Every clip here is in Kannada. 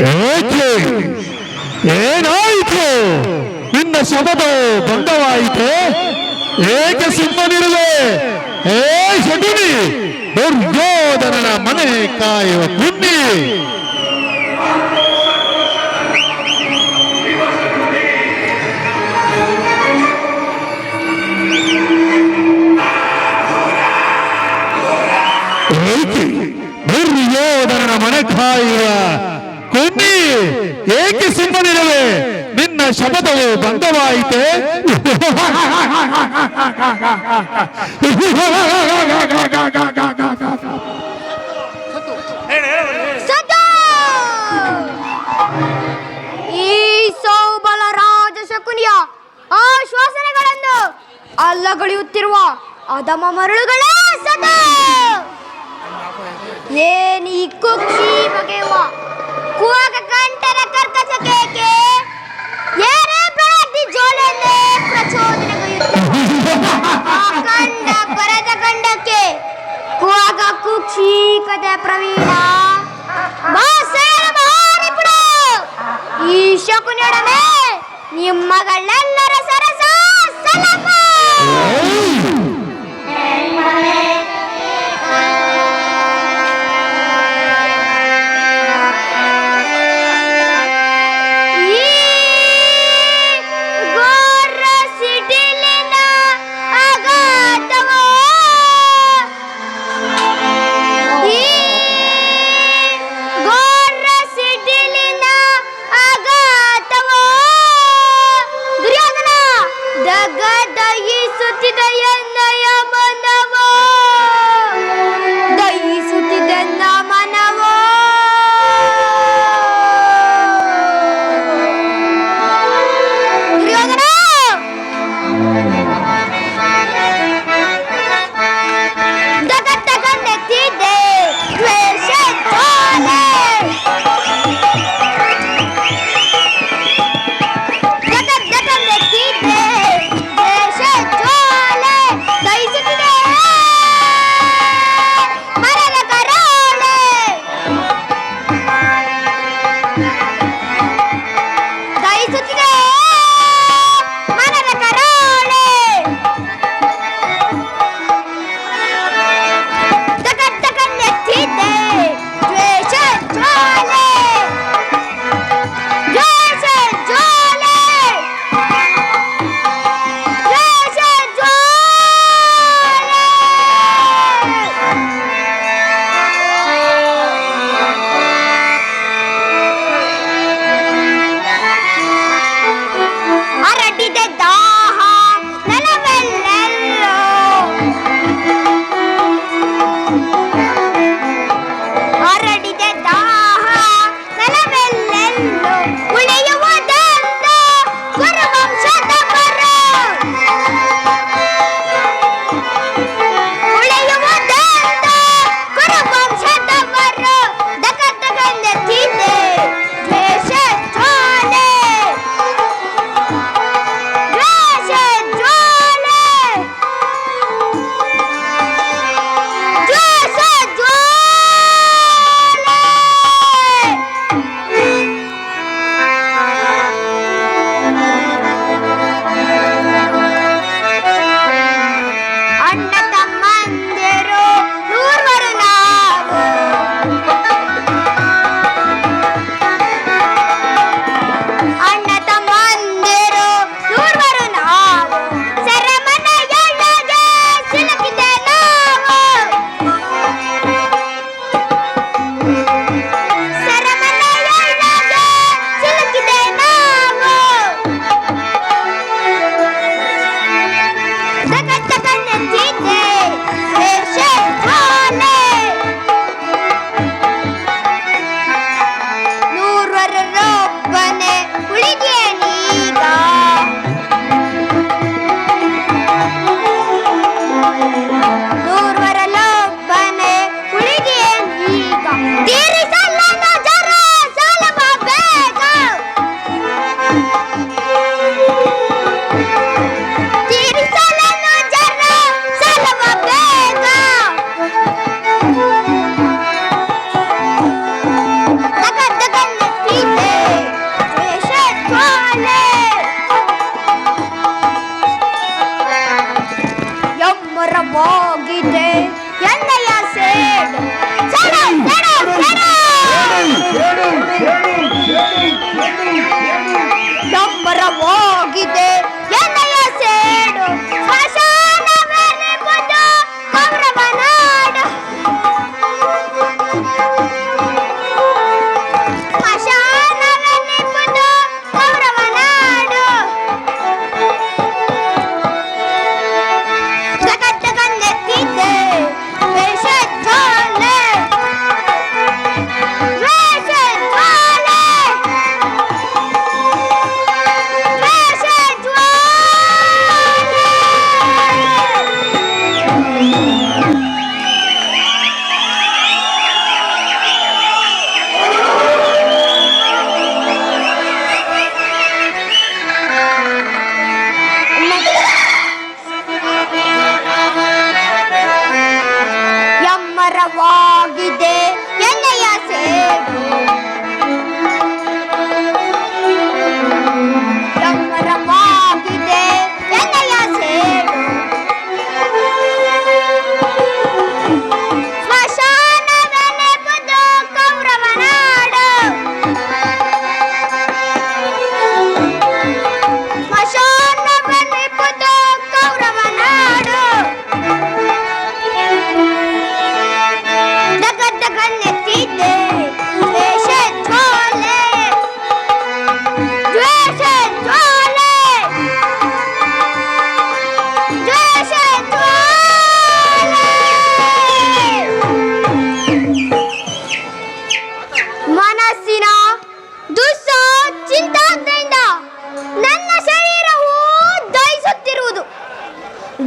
ಏಕೆ ಏನಾಯಿತು? ನಿನ್ನ ಶಬ್ದ ಭಂಗವಾಯಿತೆ? ಏಕೆ ಸುಮ್ಮನಿರುವೆ? ಹೇ ಶಕುನಿ, ದುರ್ಯೋಧನನ ಮನೆ ಕಾಯುವ ಕುನ್ನಿ, ದುರ್ಯೋಧನನ ಮನೆ ಕಾಯುವ ಕುನ್ನಿ, ಏಕೆ ಸುಮ್ಮನಿರುವೆ? ನಿನ್ನ ಶಪಥವು ಭಂಗವಾಯಿತೆ? ಈ ಸೌಬಲ ರಾಜ ಶಕುನಿಯ ಆಶ್ವಾಸನೆಗಳನ್ನು ಅಲ್ಲಗಳೆಯುತ್ತಿರುವ ಅಧಮ ಮರಳುಗಳೇ ಸದಾ ಏನಿ ಕುಕ್ಷಿ ಬಗೆಯುವ ಕುವಾಗ ಕಂಠದ ಕರ್ಕಶಕೇಕೆ ಏನೇ ಬೆಳಗ್ಗಿ ಜೋಲೆಯಲ್ಲೇ ಪ್ರಚೋದನೆಗೈಯುತ್ತಿರುವ ಕಂಡ ಕೊರೆದ ಗಂಡಕ್ಕೆ ಕುವಾಗ ಕುಕ್ಷಿ ಕಥೆ ಪ್ರವೀಣ ಬಾಸೇನ ಮಹಾನಿಪುಣ ಈ ಶಕುನಿಯೊಡನೆ ನಿಮ್ಮಗಳೆಲ್ಲರ ಸರಸ ಸಲಪ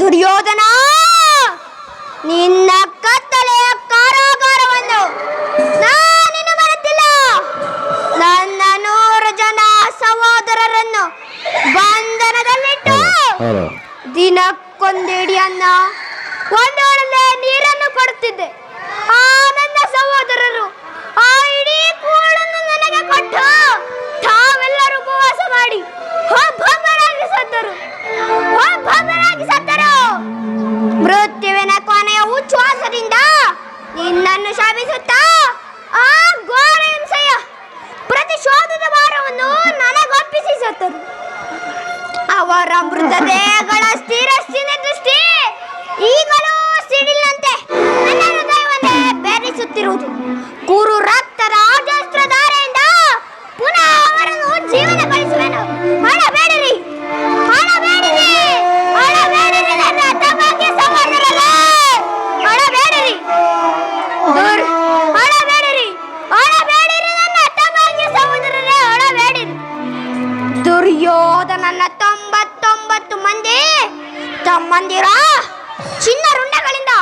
ದುರ್ಯೋಧನ, ನಿನ್ನ ಕತ್ತಲೆಯ ಕಾರಾಗಾರವನ್ನು ನಾನಿನ್ನು ಮರೆತಿಲ್ಲ. ನನ್ನ 100 ಜನ ಸಹೋದರರನ್ನು ಬಂಧನದಲ್ಲಿಟ್ಟು ದಿನಕ್ಕೊಂದಿಡಿ ಅನ್ನ, ಒಂದೊಳ್ಳೆ ನೀರನ್ನು ಕೊಡುತ್ತಿದ್ದೆ. ಆ ನನ್ನ ಸಹೋದರರು ಆ ಇಡೀ ಕೂಳನ್ನು ನನಗೆ ಕೊಟ್ಟು ತಾವೆಲ್ಲರೂ ಉಪವಾಸ ಮಾಡಿ ಒಬ್ಬೊಬ್ಬರಾಗಿ ಸತ್ತರು. ಮೃತ್ಯುವಿನ ಕೊನೆಯ ಉಚ್ಛ್ವಾಸದಿಂದ ನಿನ್ನನ್ನು ಶಾಪಿಸುತ್ತಾ ಆ ಘೋರ ಹಿಂಸೆಯ ಪ್ರತಿಶೋಧದ ಭಾರವನ್ನು ನನಗೊಪ್ಪಿಸಿ ಸತ್ತರು. ಅವರ ಮೃತದೇಹಗಳ ಸ್ಥಿರ ದೃಷ್ಟಿ ಈಗಲೂ ಸಿಡಿಲಂತೆ ನನ್ನ ಹೃದಯವನ್ನೇ ಬೆರೆಸುತ್ತಿರುವುದು. ಕುರು ರಕ್ತದ ಅಜಸ್ತ್ರಧಾರೆಯಿಂದ ಪುನಃ ಅವರನ್ನು ಜೀವನ ಕಳಿಸುವೆನು. ಅಳಬೇಡಿರಿ, ಅಳಬೇಡಿರಿ, ಅಳಬೇಡಿರಿ ನನ್ನ ತಮಗೆ ಸಹೋದರರೇ, ಅಳಬೇಡಿರಿ, ಅಳಬೇಡಿರಿ, ಅಳಬೇಡಿರಿ ನನ್ನ ತಮಗೆ ಸಹೋದರರೇ, ಅಳಬೇಡಿರಿ. ದುರ್ಯೋಧನನ 99 ಮಂದಿ ತಮ್ಮಂದಿರ ಚಿನ್ನ ರುಂಡಗಳಿಂದ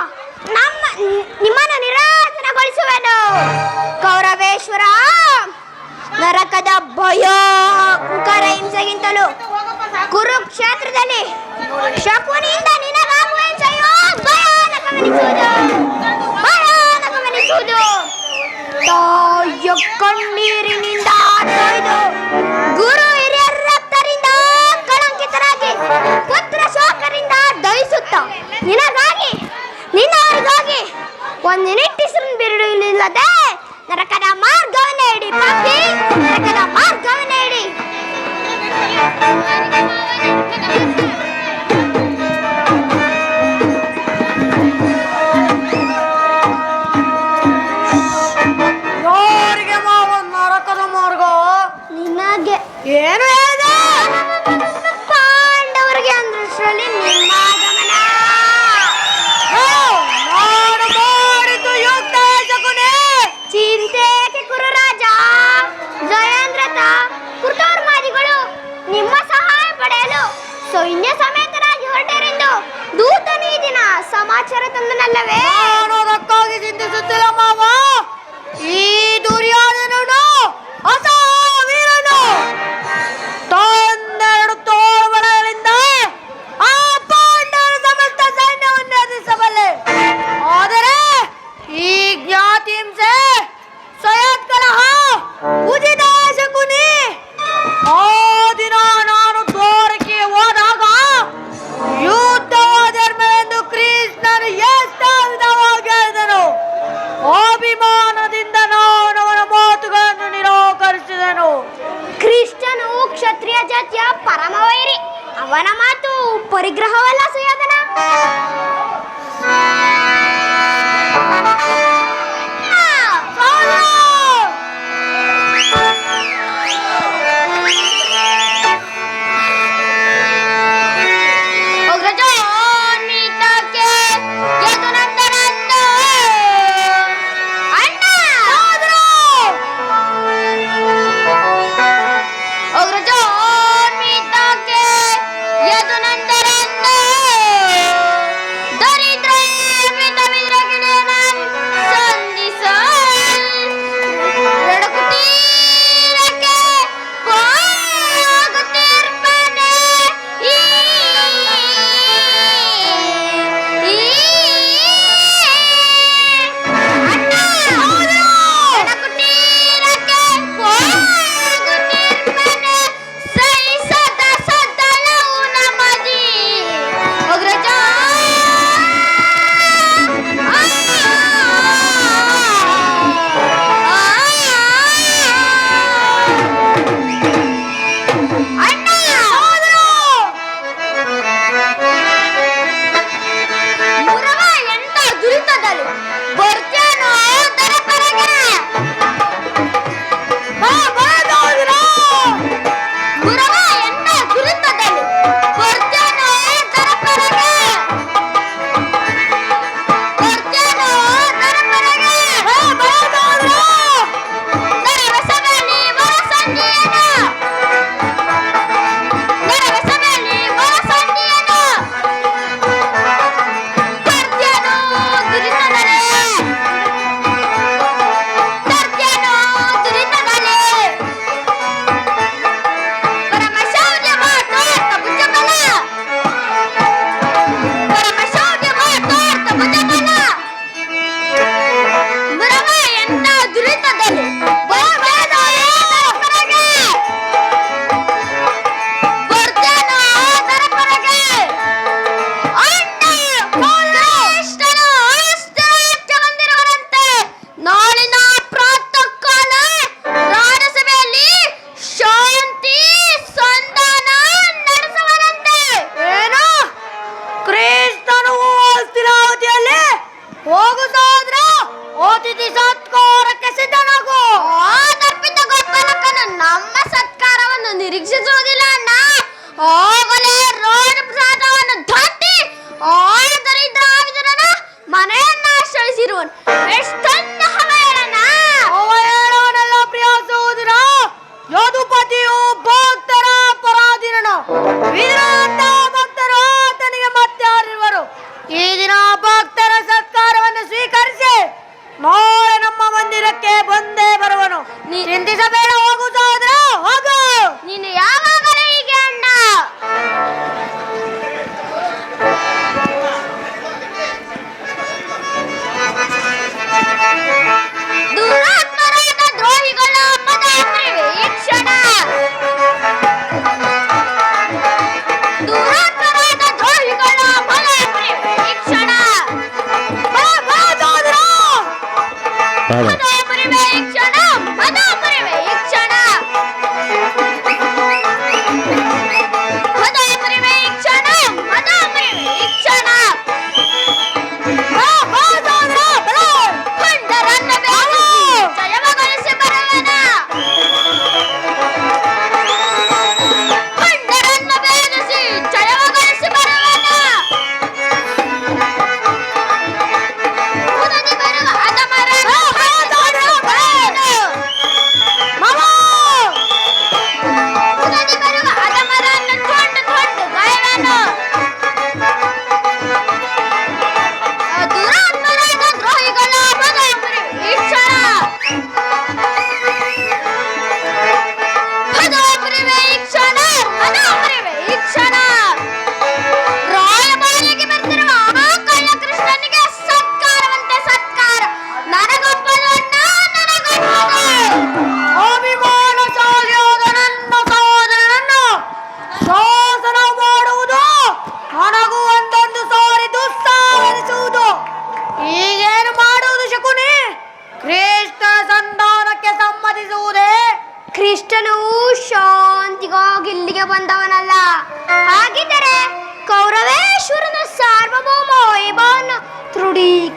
ನಿಮ್ಮನ್ನು ನಿರಾಸನಗೊಳಿಸುವೆನು. ಕೌರವೇಶ್ವರ, ನರಕದ ಭಯಂಕರ ಹಿಂಸೆಗಿಂತಲೂ ಕುರುಕ್ಷೇತ್ರದಲ್ಲಿ ಶಕುನಿಯಿಂದ ನಿನಗಾಗುವ ಹಿಂಸೆಯು ಭಯಾನಕವೆನಿಸುವುದು. ತಾಯಿಯ ಕಣ್ಣೀರಿನಿಂದ ತೊಯ್ದು ಗುರು ಹಿರಿಯರ ರಕ್ತದಿಂದ ಕಳಂಕಿತರಾಗಿ ಪುತ್ರ ಶೋಕರಿಂದ ದಹಿಸುತ್ತ ನಿನಗಾಗಿ ನಿನ್ನವರಿಗಾಗಿ ಒಂದು ನಿಟ್ಟಿಸಿರು ಬಿರುಳಿಲ್ಲದೆ ನರಕದ ಮಾರ್ಗವನ್ನೇ ಹಿಡಿ ಪಾಪಿ, ನರಕದ ಮಾರ್ಗವನ್ನೇ ಹಿಡಿ. ಯಾರಿಗೆ ಮಾವ ನರಕದ ಮಾರ್ಗ? ನಿನಗೆ. ಏನು ಹೇಳಿದೆ? ಪಾಂಡವರಿಗೆ ಅಂದ್ರಲ್ಲಿ ನಿಮ್ಮ ಗಮನ. ಮಾಡಿದ್ದು ಯುಕ್ತ ಶಕುನಿ. ಚಿಂತೆಗೆ ಕುರುರಾಜ, ಜಯಂದ್ರಥ, ಕೃತೋರ್ಮಾದಿಗಳು ನಿಮ್ಮ ಸಹಾಯ ಪಡೆಯಲು ಸೈನ್ಯ ಸಮೇತರಾಗಿ ಹೊರಟರೆಂದು ದೂತನು ಈ ದಿನ ಸಮಾಚಾರ ತಂದನಲ್ಲವೇ? ನಾನು ಅದಕ್ಕಾಗಿ ಚಿಂತಿಸುತ್ತಿಲ್ಲ ಮಾವ. ಈ ದುರ್ಯೋಧನನು ಅಸಾವೀರನು. ತೊಂದೆರಡು ತೋಳ್ಬಳಗಳಿಂದ ಆ ಪಾಂಡವರ ಸಮಸ್ತ ಸೈನ್ಯವನ್ನು ಎದುರಿಸಬಲ್ಲೆ. ಆದರೆ ಈ ಜ್ಞಾತಿ ಹಿಂಸೆ, ಸಯತ್ಕಲಹ, ಉಚಿತ ಶಕುನಿ. ಆ ದಿನ ನಾನು ತೋರಿಕೆ ಹೋದಾಗ ಯುದ್ಧವಾದರ್ಮೆಂದು ಕೃಷ್ಣನು ಎಷ್ಟು ವಿಧವಾಗಿ ಹೇಳಿದನು. ಅಭಿಮಾನದಿಂದ ನಾನು ಅವನ ಮಾತುಗಳನ್ನು ನಿರಾಕರಿಸಿದನು. ಕೃಷ್ಣನು ಕ್ಷತ್ರಿಯ ಜಾತಿಯ ಪರಮವೈರಿ. ಅವನ ಮಾತು ಪರಿಗ್ರಹವಲ್ಲ ಸುಯೋಧನ. ದರಿದ್ರ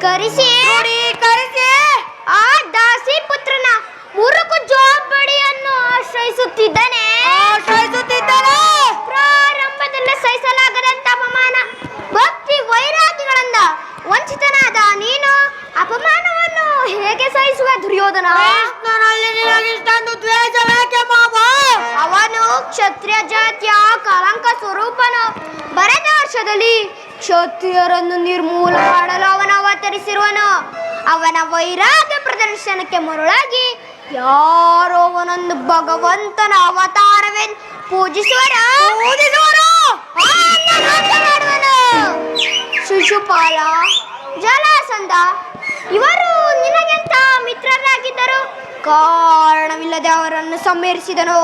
ಕ್ರೋಢೀಕರಿಸಿ ಕ್ರೋಢೀಕರಿಸಿ ಆ ದಾಸಿ ಪುತ್ರನ ಮುರುಕು ಜವಾಬ್ದಾರಿಯನ್ನು ಆಶ್ರಯಿಸುತ್ತಿದ್ದಾನೆ. ಪ್ರಾರಂಭದಲ್ಲೇ ಸಹಿಸಲಾಗದಂತ ಅಪಮಾನ, ಭಕ್ತಿ ವೈರಾಗ್ಯಗಳಿಂದ ವಂಚಿತನಾದ ನೀನು ಅಪಮಾನವನ್ನು ಹೇಗೆ ಸಹಿಸುವ ದುರ್ಯೋಧನ? ಕೃಷ್ಣನಲ್ಲಿ ನಿನಗಿಷ್ಟೊಂದು ದ್ವೇಷವೇಕೆ ಮಾವ? ಅವನು ಕ್ಷತ್ರಿಯ ಜಾತಿಯ ಕಳಂಕ ಸ್ವರೂಪನು. ಬರೆದ ವರ್ಷದಲ್ಲಿ ಕ್ಷತ್ರಿಯರನ್ನು ನಿರ್ಮೂಲ ಮಾಡಲು ಅವನು ಅವತರಿಸಿರುವನು. ಅವನ ವೈರಾಗ್ಯ ಪ್ರದರ್ಶನಕ್ಕೆ ಮರುಳಾಗಿ ಯಾರೋ ಅವನೊಂದು ಭಗವಂತನ ಅವತಾರವೆಂದು ಪೂಜಿಸುವರು. ಶಿಶುಪಾಲ, ಜಲಾಸಂಧ ಇವರು ನಿನಗೆಂತ ಮಿತ್ರರಾಗಿದ್ದರು. ಕಾರಣವಿಲ್ಲದೆ ಅವರನ್ನು ಸಂಹರಿಸಿದನು.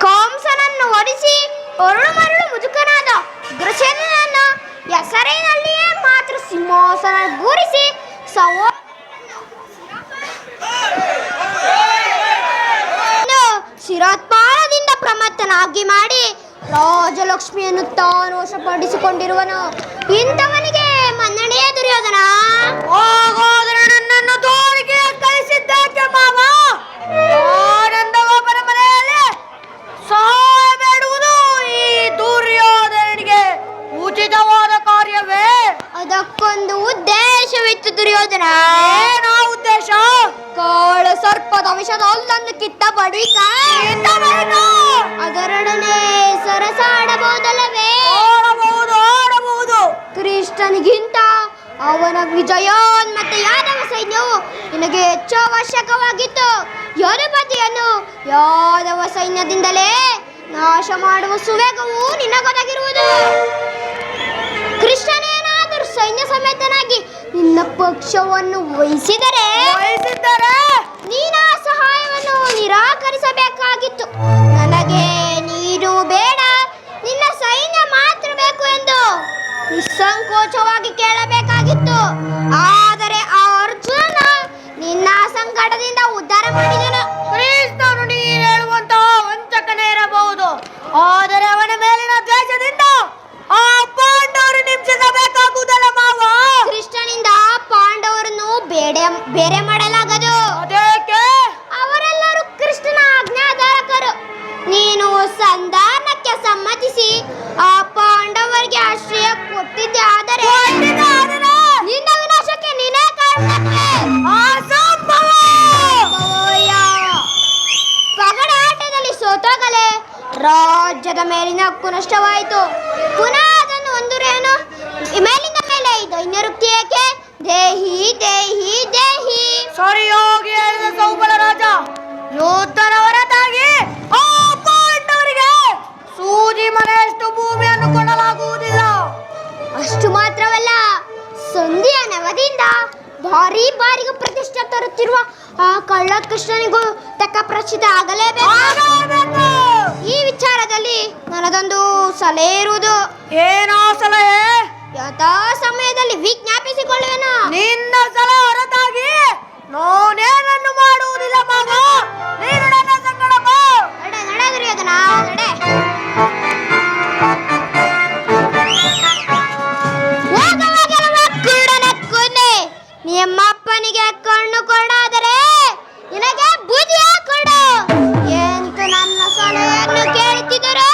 ಕಂಸನನ್ನು ಒಡಿಸಿ ಅರುಳು ಮರಳು ಮುದುಕನಾದ ಉಗ್ರಸೇನನನ್ನು ಹೆಸರಿನಲ್ಲಿಯೇ ಮಾತ್ರ ಸಿಂಹಾಸನ ಗೂರಿಸಿ ಶಿರೋತ್ಪಾದದಿಂದ ಪ್ರಮತ್ತನಾಗಿ ಮಾಡಿ ರಾಜಲಕ್ಷ್ಮಿಯನ್ನು ತಾನು ವಶಪಡಿಸಿಕೊಂಡಿರುವನು. ಇಂಥವನಿಗೆ ಮನ್ನಣೆಯ ದುರ್ಯೋಧನ. ಹೋಗೋದ್ರೆ ನನ್ನನ್ನು ತೋರಿಗೆ ಕಳಿಸಿದ್ದಾಕೆ ಮಾವ? ಆನಂದಗೋಪನ ಮನೆಯಲ್ಲಿ ಸಹಾಯ ಬೇಡುವುದು ಈ ದುರ್ಯೋಧನಿಗೆ ಉಚಿತವಾದ ಕಾರ್ಯವೇ? ಅದಕ್ಕೊಂದು ಉದ್ದೇಶವಿತ್ತು ದುರ್ಯೋಧನ. ಏನೋ ಉದ್ದೇಶ? ಕಾಳ ಸರ್ಪದ ವಿಷದ ಹಲ್ಲನ್ನು ಕಿತ್ತ ಬಳಿಕ ಅದರೊಡನೆ ಸರಸಾಡಬಹುದಲ್ಲವೇ? ಆಡಬಹುದು. ಕೃಷ್ಣನಿಗಿಂತ ಅವನ ವಿಜಯೋನ್ಮತ್ತ ಯಾದವ ಸೈನ್ಯವು ನಿನಗೆ ಹೆಚ್ಚು ಅವಶ್ಯಕವಾಗಿತ್ತು. ಯದುಪತಿಯನ್ನು ಯಾದವ ಸೈನ್ಯದಿಂದಲೇ ನಾಶ ಮಾಡುವ ಸುವೇಗವು ನಿನಗೊದಗಿರುವುದು. ಕೃಷ್ಣನೇನಾದರೂ ಸೈನ್ಯ ಸಮೇತನಾಗಿ ನಿನ್ನ ಪಕ್ಷವನ್ನು ವಹಿಸಿದರೆ ನೀನ ಸಹಾಯವನ್ನು ನಿರಾಕರಿಸಬೇಕಾಗಿತ್ತು. ನನಗೆ ನೀನು ಬೇಡ, ನಿನ್ನ ಸೈನ್ಯ ಮಾತ್ರ ಬೇಕು ಎಂದು ನಿಸ್ಸಂಕೋಚವಾಗಿ ಕೇಳಬೇಕಾಗಿತ್ತು. ಆದರೆ ಆ ಅರ್ಜುನ ನಿನ್ನ ಸಂಕಟದಿಂದ ಉದ್ಧಾರ ಮಾಡಿದನು. ಕೃಷ್ಣನು ನೀನು ಹೇಳುವಂತಹ ವಂಚಕನೇ ಇರಬಹುದು, ಆದರೆ ಅವನ ಮೇಲಿನ ದ್ವೇಷದಿಂದ ಆ ಪಾಂಡವರು ಹಿಂಸಿಸಬೇಕಾಗುವುದಲ್ಲ ಮಾವ. ಕೃಷ್ಣನಿಂದ ಪಾಂಡವರನ್ನು ಬೇರೆ ಮಾಡಲಾಗದು. ಅದಕ್ಕೆ ಅವರೆಲ್ಲರೂ ಕೃಷ್ಣನ ಆಜ್ಞಾಧಾರಕರು. ನೀನು ಸಂಧಾನಕ್ಕೆ ಸಮ್ಮತಿಸಿ ಆ ಪಾಂಡವರಿಗೆ ಆಶ್ರಯ ಕೊಟ್ಟಿದ್ದೆ. ಆದರೆ ನಿನ್ನ ವಿನಾಶಕ್ಕೆ ನೀನೇ ಪಗಡಾಟದಲ್ಲಿ ಸೋತೋಗಲೇ ರಾಜ್ಯದ ಮೇಲಿನ ಹಕ್ಕು ನಷ್ಟವಾಯಿತು. ಪುನಃ ಅದನ್ನು ಹೊಂದುರೇನು? ಮೇಲಿನ ಮೇಲೆ ಈ ದೈನ್ಯರುಕ್ತಿ ಏಕೆ? ದೇಹಿ ದೇಹಿ ದೇಹಿ. ಸರಿಯಾಗಿ ಹೇಳಿದ ಸೌಬಲ ರಾಜ. ಯುದ್ಧದ ಹೊರತಾಗಿ ಆ ಪಾಂಡವರಿಗೆ ಸೂಜಿ ಮನೆಯಷ್ಟು ಭೂಮಿಯನ್ನು ಕೊಡಲಾಗುವುದಿಲ್ಲ. ಅಷ್ಟು ಮಾತ್ರವಲ್ಲ, ಸಂಧಿಯ ನವದಿಂದ ಭಾರಿ ಬಾರಿಗೆ ಪ್ರತಿಷ್ಠೆ ತರುತ್ತಿರುವ ಆ ಕಳ್ಳ ಕೃಷ್ಣನಿಗೂ ತಕ್ಕ ಪ್ರಚಿತ ಆಗಲೇಬೇಕು. ಈ ವಿಚಾರದಲ್ಲಿ ನನ್ನದೊಂದು ಸಲಹೆ ಇರುವುದು. ಏನೋ ಸಲಹೆ? ಯಥಾ ಸಮಯದಲ್ಲಿ ವಿಜ್ಞಾಪಿಸಿಕೊಳ್ಳುವೆನು. ನಿನ್ನ ಸಲಹೆ ಹೊರತಾಗಿ ನಾನೇನನ್ನು ಮಾಡುವುದಿಲ್ಲ ಮಾವ. ನೀನು ನನ್ನ ಸಂಗಡ ಬಾ. ನಡೆ ದುರ್ಯೋಧನ, ನಡೆ. ನಿಮ್ಮಪ್ಪನಿಗೆ ಕಣ್ಣು ಕೊಡಾದರೆ ನಿನಗೆ ಬುದ್ಧಿ ಕೊಡು ಎಂದು ನನ್ನ ಸಲಹೆಯನ್ನು ಕೇಳುತ್ತಿದ್ದರು.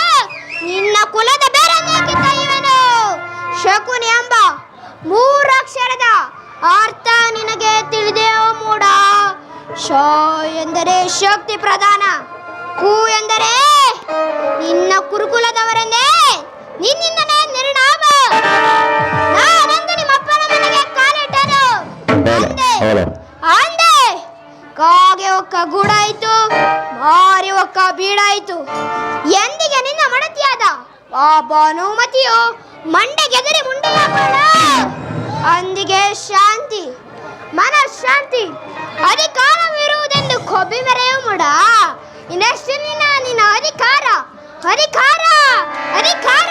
ನಿನ್ನ ಕುಲದ ಬೇರನೇಕೆ ಕೈಯುವನು? ಶಕುನಿ ಎಂಬ ಮೂರಕ್ಷರದ ಅರ್ಥ ನಿನಗೆ ತಿಳಿದೆಯೋ ಮೂಡ? ಶ ಎಂದರೆ ಶಕ್ತಿ ಪ್ರಧಾನ, ಕು ಎಂದರೆ ನಿನ್ನ ಕುರುಕುಲದವರನ್ನೇ ನಿನ್ನಿಂದಲೇ ನಿರ್ಣಾಮ. ನಾನಂದು ನಿಮ್ಮಪ್ಪನ ಮನೆಗೆ ಕಾಲಿಟ್ಟನು. ಅಂದೆ ಕಾಗೆ ಒಕ್ಕ ಗೂಡಾಯಿತು, ಮಾರಿ ಒಕ್ಕ ಬೀಡಾಯಿತು. ಎಂದಿಗೆ ನಿನ್ನ ಮಡತಿಯಾದ ಆ ಭಾನುಮತಿಯು ಮಂಡೆಗೆದರಿ ಮುಂಡೆಯ ಬೇಡ. ಅಂದಿಗೆ ಶಾಂತಿ, ಮನಃಶಾಂತಿ, ಅಧಿಕಾರವಿರುವುದೆಂದು ಕೊಬ್ಬಿ ಮೆರೆಯು ಮೂಡ. ಇನ್ನೆಷ್ಟು ನಿನ್ನ ಅಧಿಕಾರ ಅಧಿಕಾರ ಅಧಿಕಾರ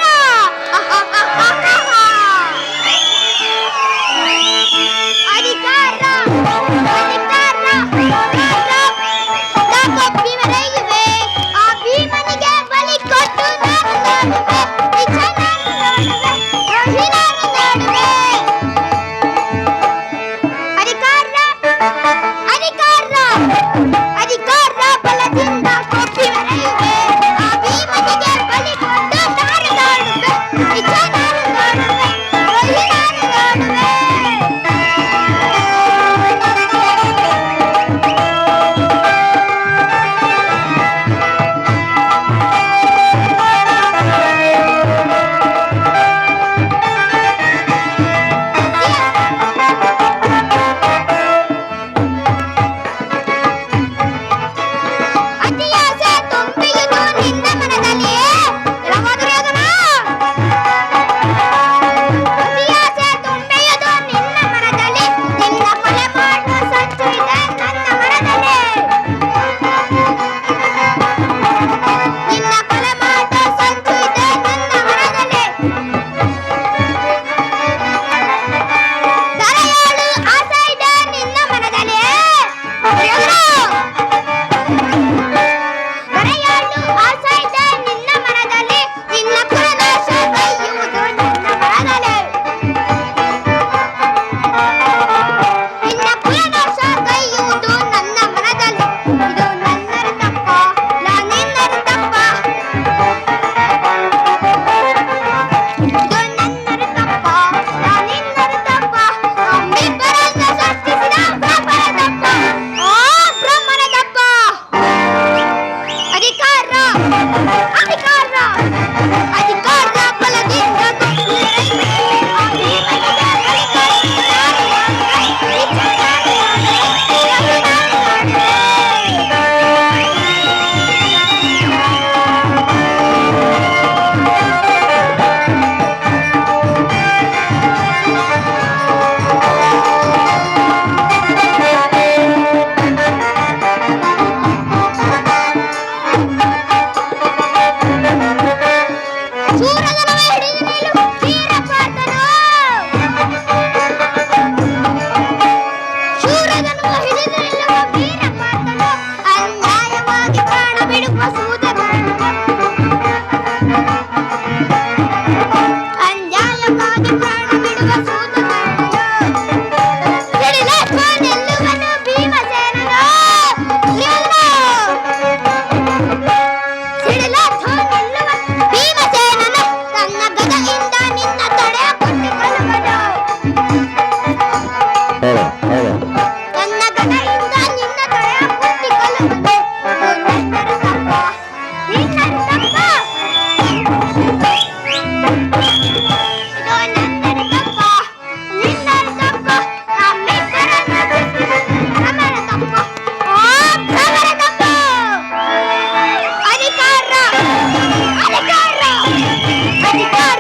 ರಾಧಿಕಾ